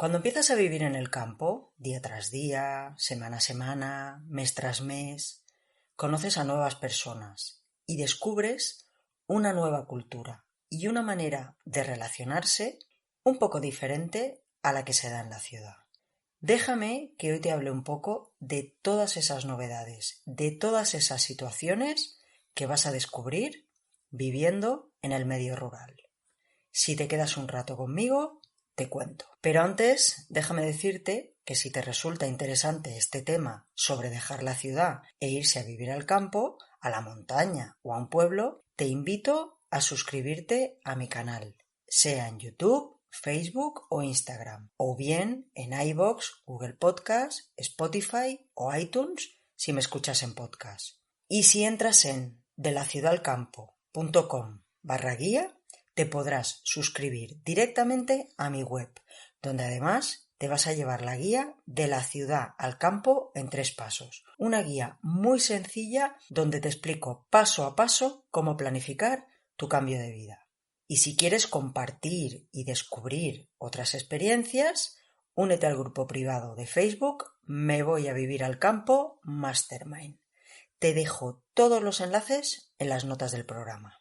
Cuando empiezas a vivir en el campo, día tras día, semana a semana, mes tras mes, conoces a nuevas personas y descubres una nueva cultura y una manera de relacionarse un poco diferente a la que se da en la ciudad. Déjame que hoy te hable un poco de todas esas novedades, de todas esas situaciones que vas a descubrir viviendo en el medio rural. Si te quedas un rato conmigo, te cuento. Pero antes, déjame decirte que si te resulta interesante este tema sobre dejar la ciudad e irse a vivir al campo, a la montaña o a un pueblo, te invito a suscribirte a mi canal, sea en YouTube, Facebook o Instagram, o bien en iVoox, Google Podcast, Spotify o iTunes si me escuchas en podcast. Y si entras en delaciudalcampo.com/guía, te podrás suscribir directamente a mi web, donde además te vas a llevar la guía de la ciudad al campo en 3 pasos. Una guía muy sencilla donde te explico paso a paso cómo planificar tu cambio de vida. Y si quieres compartir y descubrir otras experiencias, únete al grupo privado de Facebook Me Voy a Vivir al Campo Mastermind. Te dejo todos los enlaces en las notas del programa.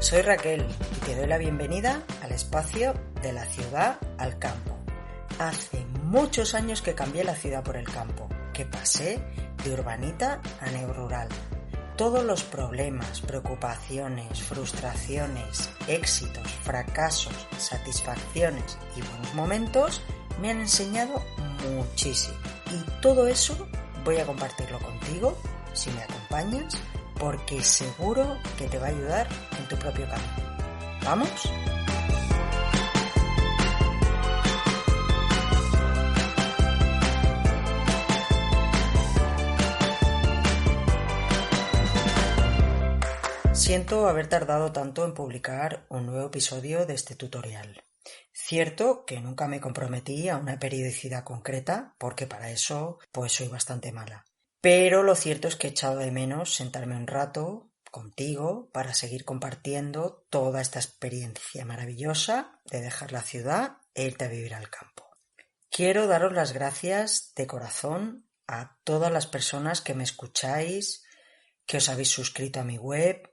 Soy Raquel y te doy la bienvenida al espacio de la ciudad al campo. Hace muchos años que cambié la ciudad por el campo, que pasé de urbanita a neorural. Todos los problemas, preocupaciones, frustraciones, éxitos, fracasos, satisfacciones y buenos momentos me han enseñado muchísimo. Y todo eso voy a compartirlo contigo si me acompañas, porque seguro que te va a ayudar en tu propio camino. ¿Vamos? Siento haber tardado tanto en publicar un nuevo episodio de este tutorial. Cierto que nunca me comprometí a una periodicidad concreta, porque para eso soy bastante mala. Pero lo cierto es que he echado de menos sentarme un rato contigo para seguir compartiendo toda esta experiencia maravillosa de dejar la ciudad e irte a vivir al campo. Quiero daros las gracias de corazón a todas las personas que me escucháis, que os habéis suscrito a mi web,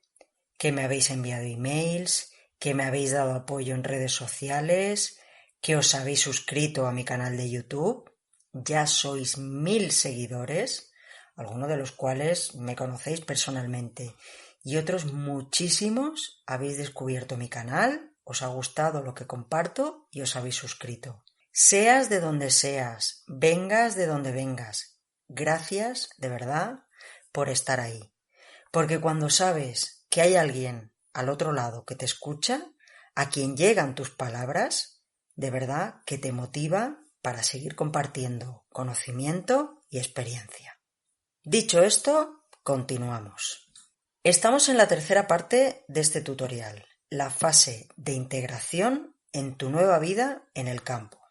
que me habéis enviado emails, que me habéis dado apoyo en redes sociales, que os habéis suscrito a mi canal de YouTube. Ya sois 1000 seguidores, algunos de los cuales me conocéis personalmente, y otros muchísimos habéis descubierto mi canal, os ha gustado lo que comparto y os habéis suscrito. Seas de donde seas, vengas de donde vengas, gracias de verdad por estar ahí. Porque cuando sabes que hay alguien al otro lado que te escucha, a quien llegan tus palabras, de verdad que te motiva para seguir compartiendo conocimiento y experiencia. Dicho esto, continuamos. Estamos en la tercera parte de este tutorial, la fase de integración en tu nueva vida en el campo.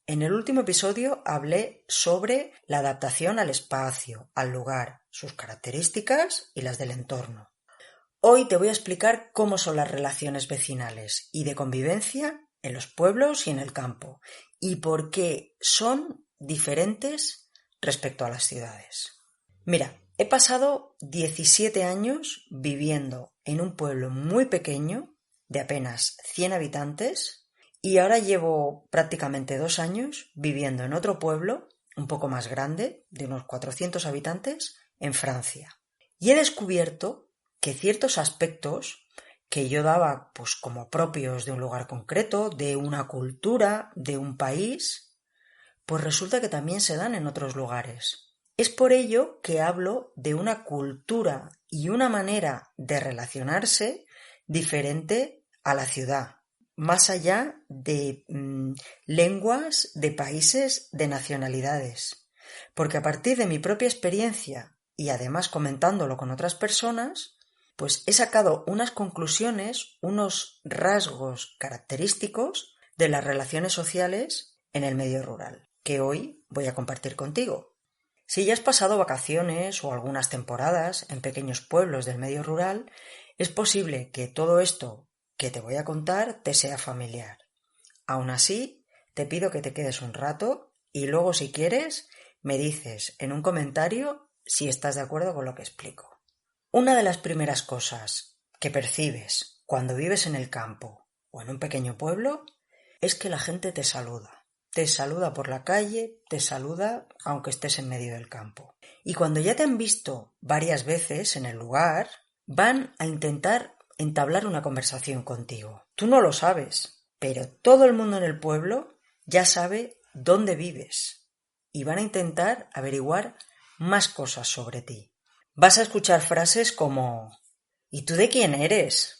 En el último episodio hablé sobre la adaptación al espacio, al lugar, sus características y las del entorno. Hoy te voy a explicar cómo son las relaciones vecinales y de convivencia en los pueblos y en el campo, y por qué son diferentes respecto a las ciudades. Mira, he pasado 17 años viviendo en un pueblo muy pequeño, de apenas 100 habitantes, y ahora llevo prácticamente 2 años viviendo en otro pueblo, un poco más grande, de unos 400 habitantes, en Francia. Y he descubierto que ciertos aspectos que yo daba como propios de un lugar concreto, de una cultura, de un país, resulta que también se dan en otros lugares. Es por ello que hablo de una cultura y una manera de relacionarse diferente a la ciudad, más allá de lenguas, de países, de nacionalidades. Porque a partir de mi propia experiencia y además comentándolo con otras personas, he sacado unas conclusiones, unos rasgos característicos de las relaciones sociales en el medio rural. que hoy voy a compartir contigo. Si ya has pasado vacaciones o algunas temporadas en pequeños pueblos del medio rural, es posible que todo esto que te voy a contar te sea familiar. Aún así, te pido que te quedes un rato y luego, si quieres, me dices en un comentario si estás de acuerdo con lo que explico. Una de las primeras cosas que percibes cuando vives en el campo o en un pequeño pueblo es que la gente te saluda. Te saluda por la calle, te saluda aunque estés en medio del campo. Y cuando ya te han visto varias veces en el lugar, van a intentar entablar una conversación contigo. Tú no lo sabes, pero todo el mundo en el pueblo ya sabe dónde vives y van a intentar averiguar más cosas sobre ti. Vas a escuchar frases como ¿y tú de quién eres?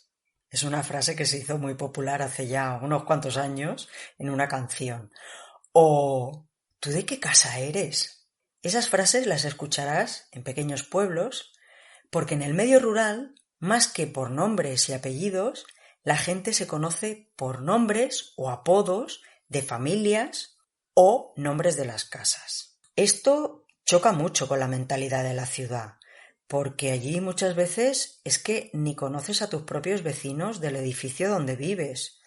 Es una frase que se hizo muy popular hace ya unos cuantos años en una canción. O ¿tú de qué casa eres? Esas frases las escucharás en pequeños pueblos porque en el medio rural, más que por nombres y apellidos, la gente se conoce por nombres o apodos de familias o nombres de las casas. Esto choca mucho con la mentalidad de la ciudad, porque allí muchas veces es que ni conoces a tus propios vecinos del edificio donde vives.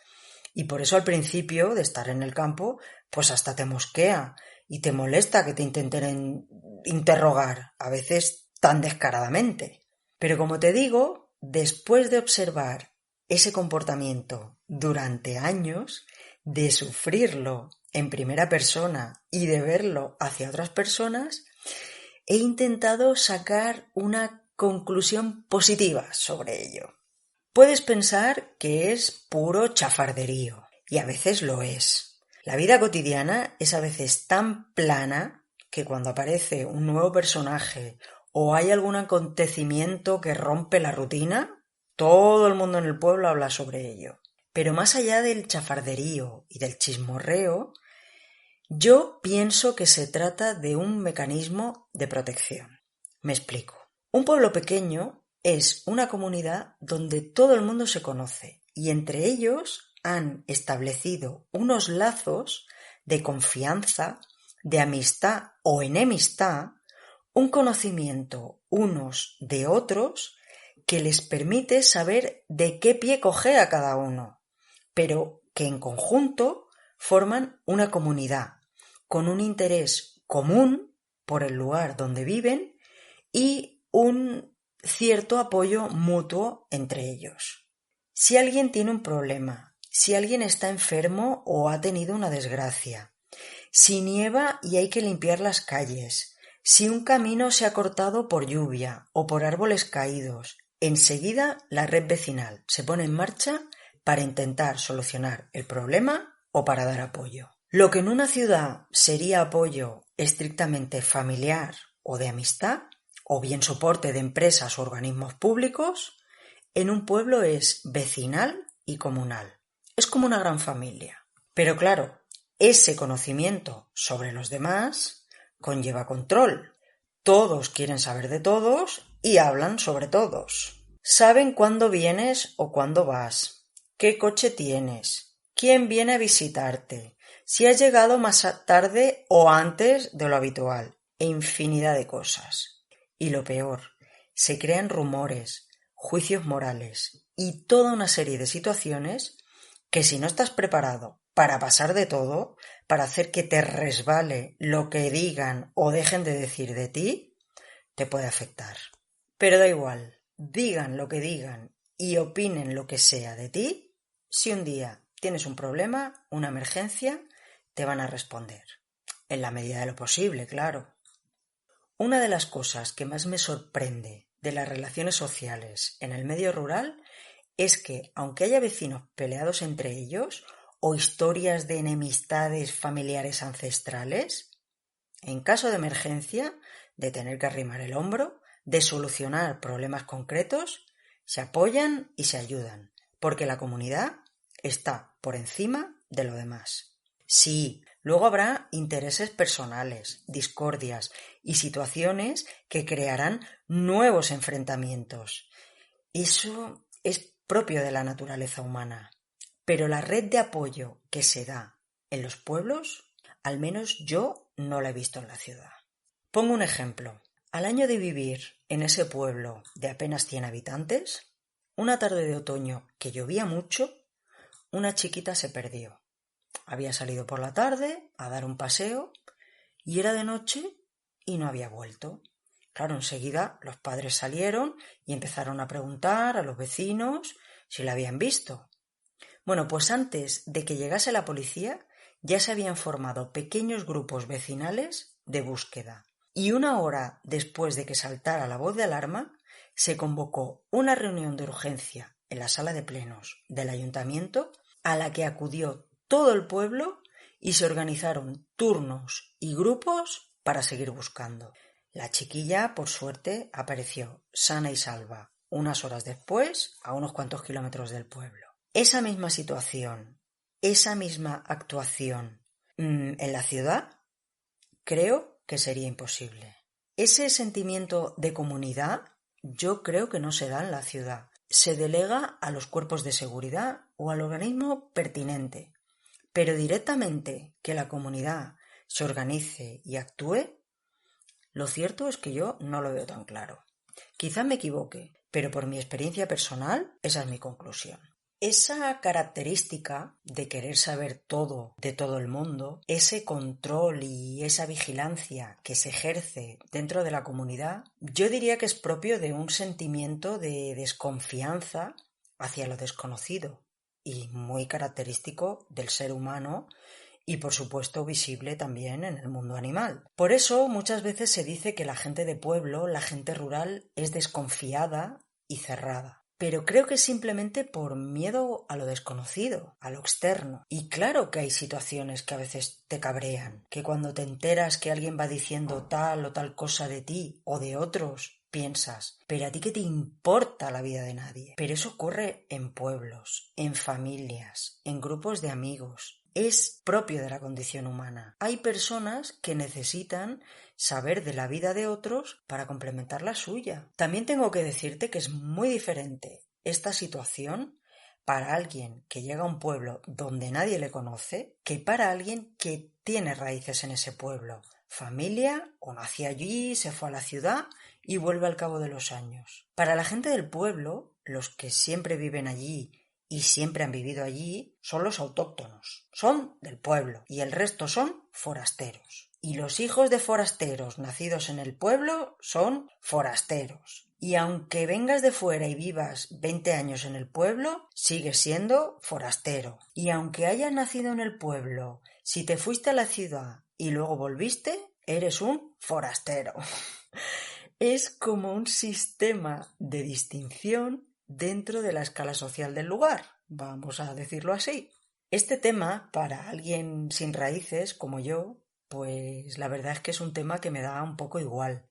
Y por eso al principio de estar en el campo, pues hasta te mosquea y te molesta que te intenten interrogar, a veces tan descaradamente. Pero como te digo, después de observar ese comportamiento durante años, de sufrirlo en primera persona y de verlo hacia otras personas, he intentado sacar una conclusión positiva sobre ello. Puedes pensar que es puro chafarderío, y a veces lo es. La vida cotidiana es a veces tan plana que cuando aparece un nuevo personaje o hay algún acontecimiento que rompe la rutina, todo el mundo en el pueblo habla sobre ello. Pero más allá del chafarderío y del chismorreo, yo pienso que se trata de un mecanismo de protección. Me explico. Un pueblo pequeño es una comunidad donde todo el mundo se conoce y entre ellos han establecido unos lazos de confianza, de amistad o enemistad, un conocimiento unos de otros que les permite saber de qué pie cojea cada uno, pero que en conjunto forman una comunidad con un interés común por el lugar donde viven y un cierto apoyo mutuo entre ellos. Si alguien tiene un problema, si alguien está enfermo o ha tenido una desgracia, si nieva y hay que limpiar las calles, si un camino se ha cortado por lluvia o por árboles caídos, enseguida la red vecinal se pone en marcha para intentar solucionar el problema o para dar apoyo. Lo que en una ciudad sería apoyo estrictamente familiar o de amistad, o bien soporte de empresas o organismos públicos, en un pueblo es vecinal y comunal. Es como una gran familia. Pero claro, ese conocimiento sobre los demás conlleva control. Todos quieren saber de todos y hablan sobre todos. Saben cuándo vienes o cuándo vas, qué coche tienes, quién viene a visitarte, si has llegado más tarde o antes de lo habitual, e infinidad de cosas. Y lo peor, se crean rumores, juicios morales y toda una serie de situaciones que si no estás preparado para pasar de todo, para hacer que te resbale lo que digan o dejen de decir de ti, te puede afectar. Pero da igual, digan lo que digan y opinen lo que sea de ti, si un día tienes un problema, una emergencia, te van a responder. En la medida de lo posible, claro. Una de las cosas que más me sorprende de las relaciones sociales en el medio rural es que, aunque haya vecinos peleados entre ellos o historias de enemistades familiares ancestrales, en caso de emergencia, de tener que arrimar el hombro, de solucionar problemas concretos, se apoyan y se ayudan, porque la comunidad está por encima de lo demás. Sí, luego habrá intereses personales, discordias y situaciones que crearán nuevos enfrentamientos. Eso es propio de la naturaleza humana. Pero la red de apoyo que se da en los pueblos Al menos yo no la he visto en la ciudad. Pongo un ejemplo. Al año de vivir en ese pueblo de apenas 100 habitantes, una tarde de otoño que llovía mucho, una chiquita se perdió. Había salido por la tarde a dar un paseo y era de noche y no había vuelto. Claro, enseguida los padres salieron y empezaron a preguntar a los vecinos si la habían visto. Bueno, pues antes de que llegase la policía ya se habían formado pequeños grupos vecinales de búsqueda. Y una hora después de que saltara la voz de alarma, se convocó una reunión de urgencia en la sala de plenos del ayuntamiento a la que acudió todo el pueblo y se organizaron turnos y grupos para seguir buscando. La chiquilla, por suerte, apareció sana y salva unas horas después a unos cuantos kilómetros del pueblo. Esa misma situación, esa misma actuación en la ciudad, creo que sería imposible. Ese sentimiento de comunidad yo creo que no se da en la ciudad. Se delega a los cuerpos de seguridad o al organismo pertinente. Pero directamente que la comunidad se organice y actúe, lo cierto es que yo no lo veo tan claro. Quizá me equivoque, pero por mi experiencia personal, esa es mi conclusión. Esa característica de querer saber todo de todo el mundo, ese control y esa vigilancia que se ejerce dentro de la comunidad, yo diría que es propio de un sentimiento de desconfianza hacia lo desconocido y muy característico del ser humano y por supuesto visible también en el mundo animal. Por eso muchas veces se dice que la gente de pueblo, la gente rural, es desconfiada y cerrada. Pero creo que es simplemente por miedo a lo desconocido, a lo externo. Y claro que hay situaciones que a veces te cabrean, que cuando te enteras que alguien va diciendo tal o tal cosa de ti o de otros, piensas, pero a ti qué te importa la vida de nadie. Pero eso ocurre en pueblos, en familias, en grupos de amigos. Es propio de la condición humana. Hay personas que necesitan saber de la vida de otros para complementar la suya. También tengo que decirte que es muy diferente esta situación para alguien que llega a un pueblo donde nadie le conoce que para alguien que tiene raíces en ese pueblo. Familia, o nació allí, se fue a la ciudad y vuelve al cabo de los años. Para la gente del pueblo, los que siempre viven allí y siempre han vivido allí, son los autóctonos, son del pueblo y el resto son forasteros. Y los hijos de forasteros nacidos en el pueblo son forasteros. Y aunque vengas de fuera y vivas 20 años en el pueblo, sigues siendo forastero. Y aunque hayas nacido en el pueblo, si te fuiste a la ciudad y luego volviste, eres un forastero. Es como un sistema de distinción dentro de la escala social del lugar, vamos a decirlo así. Este tema, para alguien sin raíces como yo, pues la verdad es que es un tema que me da un poco igual.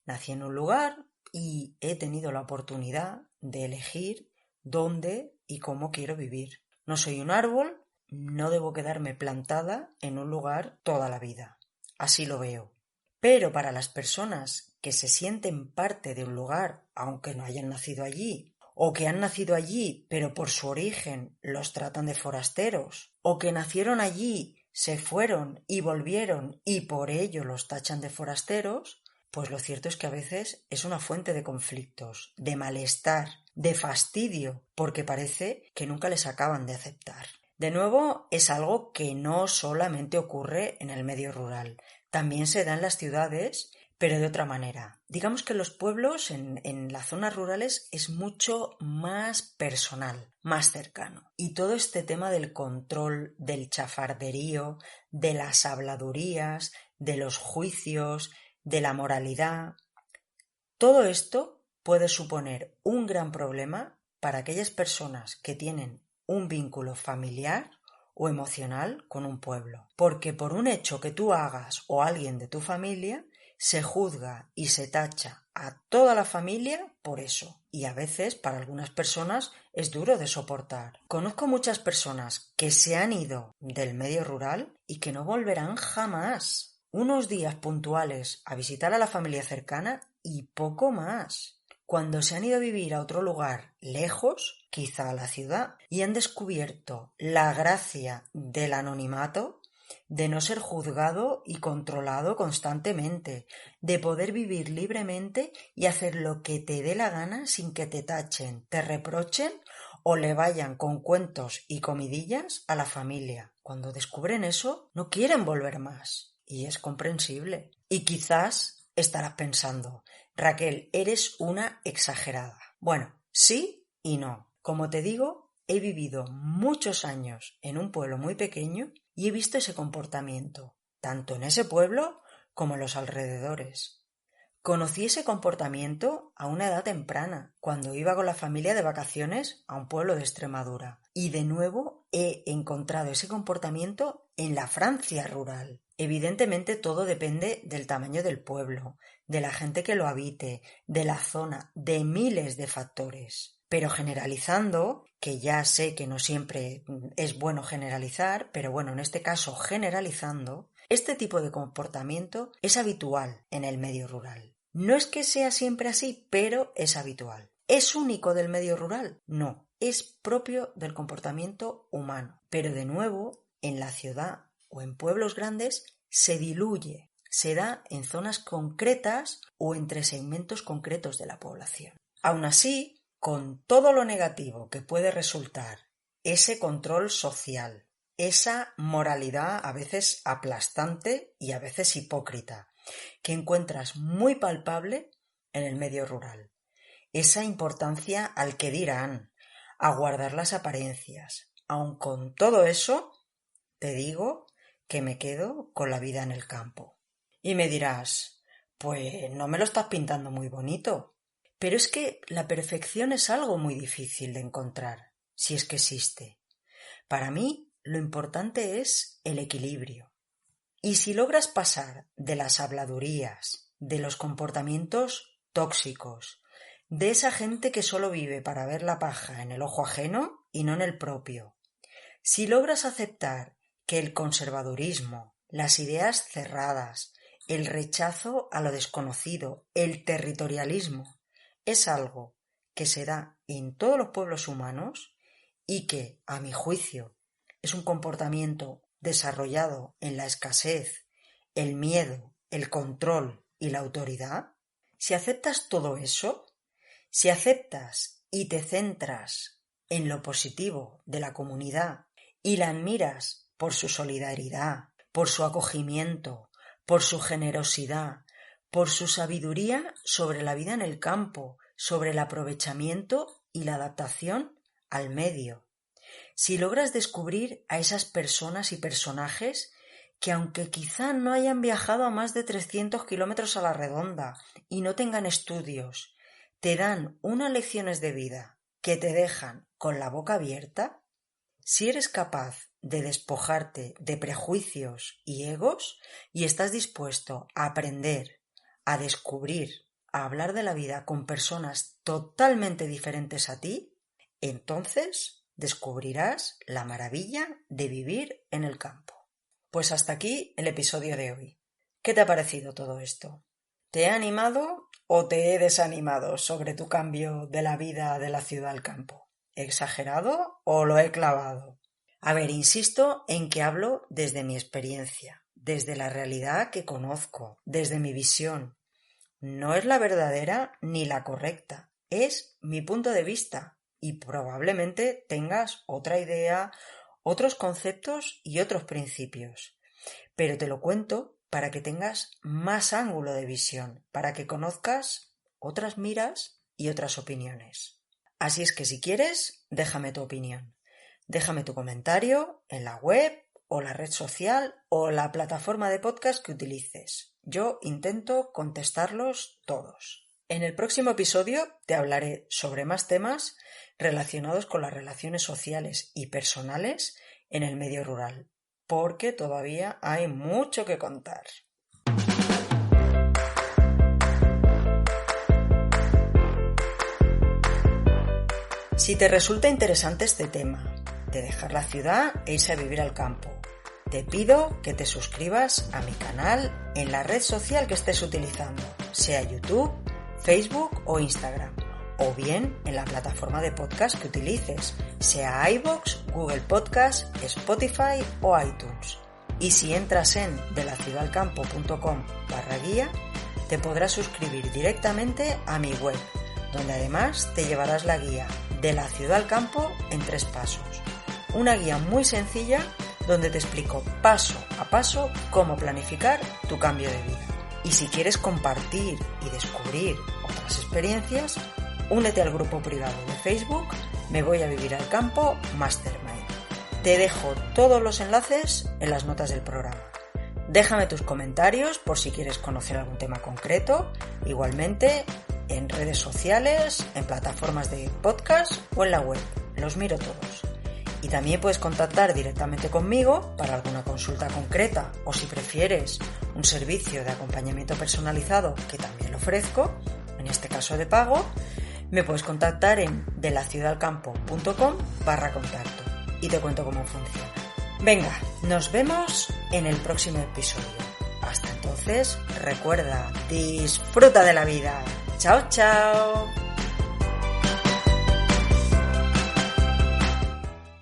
Nací en un lugar y he tenido la oportunidad de elegir dónde y cómo quiero vivir. No soy un árbol, no debo quedarme plantada en un lugar toda la vida. Así lo veo. Pero para las personas que se sienten parte de un lugar, aunque no hayan nacido allí, o que han nacido allí, pero por su origen los tratan de forasteros, o que nacieron allí, se fueron y volvieron y por ello los tachan de forasteros, pues lo cierto es que a veces es una fuente de conflictos, de malestar, de fastidio, porque parece que nunca les acaban de aceptar. De nuevo, es algo que no solamente ocurre en el medio rural, también se da en las ciudades, pero de otra manera. Digamos que los pueblos en las zonas rurales es mucho más personal, más cercano. Y todo este tema del control, del chafarderío, de las habladurías, de los juicios, de la moralidad, todo esto puede suponer un gran problema para aquellas personas que tienen un vínculo familiar o emocional con un pueblo, porque por un hecho que tú hagas o alguien de tu familia se juzga y se tacha a toda la familia por eso, y a veces para algunas personas es duro de soportar. Conozco muchas personas que se han ido del medio rural y que no volverán jamás. Unos días puntuales a visitar a la familia cercana y poco más. Cuando se han ido a vivir a otro lugar lejos, quizá a la ciudad, y han descubierto la gracia del anonimato, de no ser juzgado y controlado constantemente, de poder vivir libremente y hacer lo que te dé la gana sin que te tachen, te reprochen o le vayan con cuentos y comidillas a la familia. Cuando descubren eso, no quieren volver más. Y es comprensible. Y quizás estarás pensando, Raquel, eres una exagerada. Bueno, sí y no. Como te digo, he vivido muchos años en un pueblo muy pequeño y he visto ese comportamiento, tanto en ese pueblo como en los alrededores. Conocí ese comportamiento a una edad temprana, cuando iba con la familia de vacaciones a un pueblo de Extremadura. Y de nuevo he encontrado ese comportamiento en la Francia rural. Evidentemente todo depende del tamaño del pueblo, de la gente que lo habite, de la zona, de miles de factores. Pero generalizando, que ya sé que no siempre es bueno generalizar, pero bueno, en este caso generalizando, este tipo de comportamiento es habitual en el medio rural. No es que sea siempre así, pero es habitual. ¿Es único del medio rural? No, es propio del comportamiento humano. Pero de nuevo, en la ciudad o en pueblos grandes se diluye, se da en zonas concretas o entre segmentos concretos de la población. Aún así, con todo lo negativo que puede resultar ese control social, esa moralidad a veces aplastante y a veces hipócrita, que encuentras muy palpable en el medio rural. Esa importancia al que dirán, a guardar las apariencias. Aun con todo eso, te digo que me quedo con la vida en el campo. Y me dirás, pues no me lo estás pintando muy bonito. Pero es que la perfección es algo muy difícil de encontrar, si es que existe. Para mí, lo importante es el equilibrio. Y si logras pasar de las habladurías, de los comportamientos tóxicos, de esa gente que solo vive para ver la paja en el ojo ajeno y no en el propio, si logras aceptar que el conservadurismo, las ideas cerradas, el rechazo a lo desconocido, el territorialismo, es algo que se da en todos los pueblos humanos y que, a mi juicio, es un comportamiento desarrollado en la escasez, el miedo, el control y la autoridad, si aceptas todo eso, si aceptas y te centras en lo positivo de la comunidad y la admiras por su solidaridad, por su acogimiento, por su generosidad, por su sabiduría sobre la vida en el campo, sobre el aprovechamiento y la adaptación al medio. Si logras descubrir a esas personas y personajes que, aunque quizá no hayan viajado a más de 300 kilómetros a la redonda y no tengan estudios, te dan unas lecciones de vida que te dejan con la boca abierta, si eres capaz de despojarte de prejuicios y egos y estás dispuesto a aprender, a descubrir, a hablar de la vida con personas totalmente diferentes a ti, entonces descubrirás la maravilla de vivir en el campo. Pues hasta aquí el episodio de hoy. ¿Qué te ha parecido todo esto? ¿Te he animado o te he desanimado sobre tu cambio de la vida de la ciudad al campo? ¿He exagerado o lo he clavado? A ver, insisto en que hablo desde mi experiencia, desde la realidad que conozco, desde mi visión. No es la verdadera ni la correcta, es mi punto de vista y probablemente tengas otra idea, otros conceptos y otros principios. Pero te lo cuento para que tengas más ángulo de visión, para que conozcas otras miras y otras opiniones. Así es que si quieres, déjame tu opinión. Déjame tu comentario en la web o la red social o la plataforma de podcast que utilices. Yo intento contestarlos todos. En el próximo episodio te hablaré sobre más temas relacionados con las relaciones sociales y personales en el medio rural, porque todavía hay mucho que contar. Si te resulta interesante este tema, de dejar la ciudad e irse a vivir al campo, te pido que te suscribas a mi canal en la red social que estés utilizando, sea YouTube, Facebook o Instagram, o bien en la plataforma de podcast que utilices, sea iVoox, Google Podcast, Spotify o iTunes. Y si entras en delaciudalcampo.com/guía, te podrás suscribir directamente a mi web, donde además te llevarás la guía de la ciudad al campo en 3 pasos. Una guía muy sencilla donde te explico paso a paso cómo planificar tu cambio de vida. Y si quieres compartir y descubrir otras experiencias, únete al grupo privado de Facebook Me Voy a Vivir al Campo Mastermind. Te dejo todos los enlaces en las notas del programa. Déjame tus comentarios por si quieres conocer algún tema concreto, igualmente en redes sociales, en plataformas de podcast o en la web. Los miro todos. Y también puedes contactar directamente conmigo para alguna consulta concreta o si prefieres un servicio de acompañamiento personalizado que también lo ofrezco, en este caso de pago, me puedes contactar en delaciudalcampo.com/contacto y te cuento cómo funciona. Venga, nos vemos en el próximo episodio. Hasta entonces, recuerda, disfruta de la vida. ¡Chao, chao!